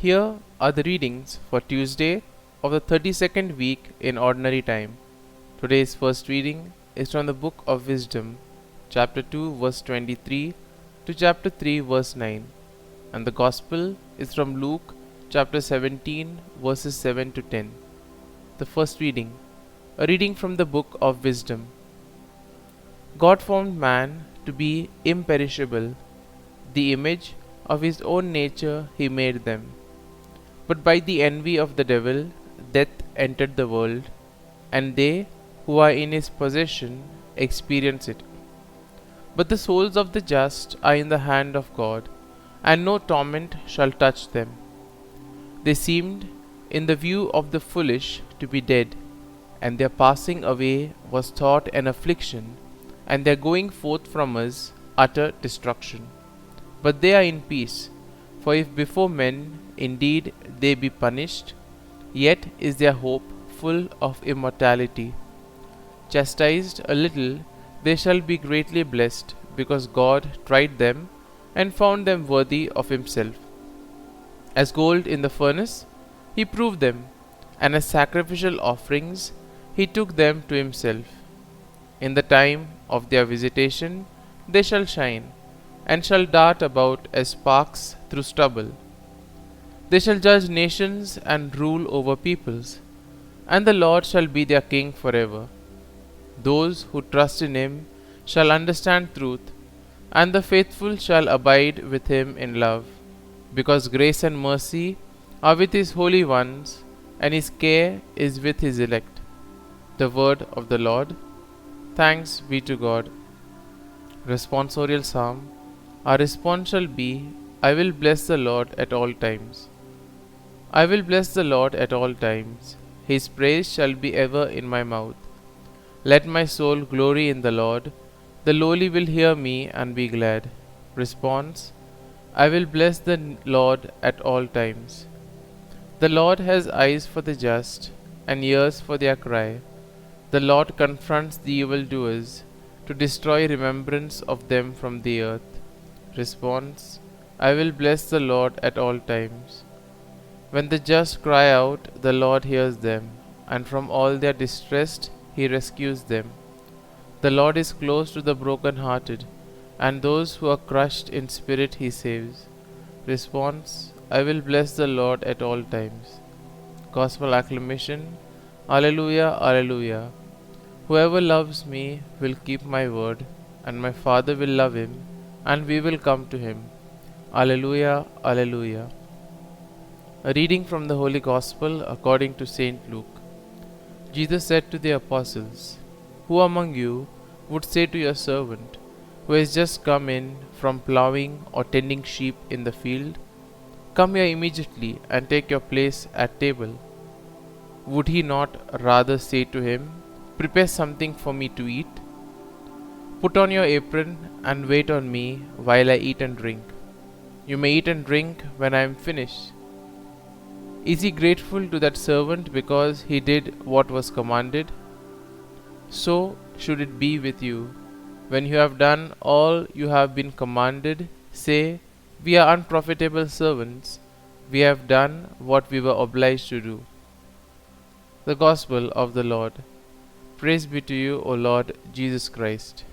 Here are the readings for Tuesday of the 32nd week in Ordinary Time. Today's first reading is from the Book of Wisdom, chapter 2, verse 23 to chapter 3, verse 9, and the Gospel is from Luke, chapter 17, verses 7 to 10. The first reading, a reading from the Book of Wisdom. God formed man to be imperishable, the image of his own nature he made them. But by the envy of the devil, death entered the world, and they who are in his possession experience it. But the souls of the just are in the hand of God, and no torment shall touch them. They seemed, in the view of the foolish, to be dead, and their passing away was thought an affliction, and their going forth from us utter destruction. But they are in peace, for if before men indeed they be punished, yet is their hope full of immortality. Chastised a little, they shall be greatly blessed, because God tried them and found them worthy of himself. As gold in the furnace, he proved them, and as sacrificial offerings, he took them to himself. In the time of their visitation, they shall shine, and shall dart about as sparks through stubble. They shall judge nations and rule over peoples, and the Lord shall be their king forever. Those who trust in him shall understand truth, and the faithful shall abide with him in love, because grace and mercy are with his holy ones, and his care is with his elect. The word of the Lord. Thanks be to God. Responsorial Psalm. Our response shall be, I will bless the Lord at all times. I will bless the Lord at all times. His praise shall be ever in my mouth. Let my soul glory in the Lord. The lowly will hear me and be glad. Response. I will bless the Lord at all times. The Lord has eyes for the just, and ears for their cry. The Lord confronts the evildoers, to destroy remembrance of them from the earth. Response. I will bless the Lord at all times. When the just cry out, the Lord hears them, and from all their distress he rescues them. The Lord is close to the broken-hearted, and those who are crushed in spirit he saves. Response. I will bless the Lord at all times. Gospel acclamation. Alleluia, Alleluia. Whoever loves me will keep my word, and my Father will love him, and we will come to him. Alleluia, Alleluia. A reading from the Holy Gospel according to Saint Luke. Jesus said to the apostles, Who among you would say to your servant, who has just come in from plowing or tending sheep in the field, Come here immediately and take your place at table? Would he not rather say to him, Prepare something for me to eat? Put on your apron and wait on me while I eat and drink. You may eat and drink when I am finished. Is he grateful to that servant because he did what was commanded? So should it be with you. When you have done all you have been commanded, say, We are unprofitable servants. We have done what we were obliged to do. The Gospel of the Lord. Praise be to you, O Lord Jesus Christ.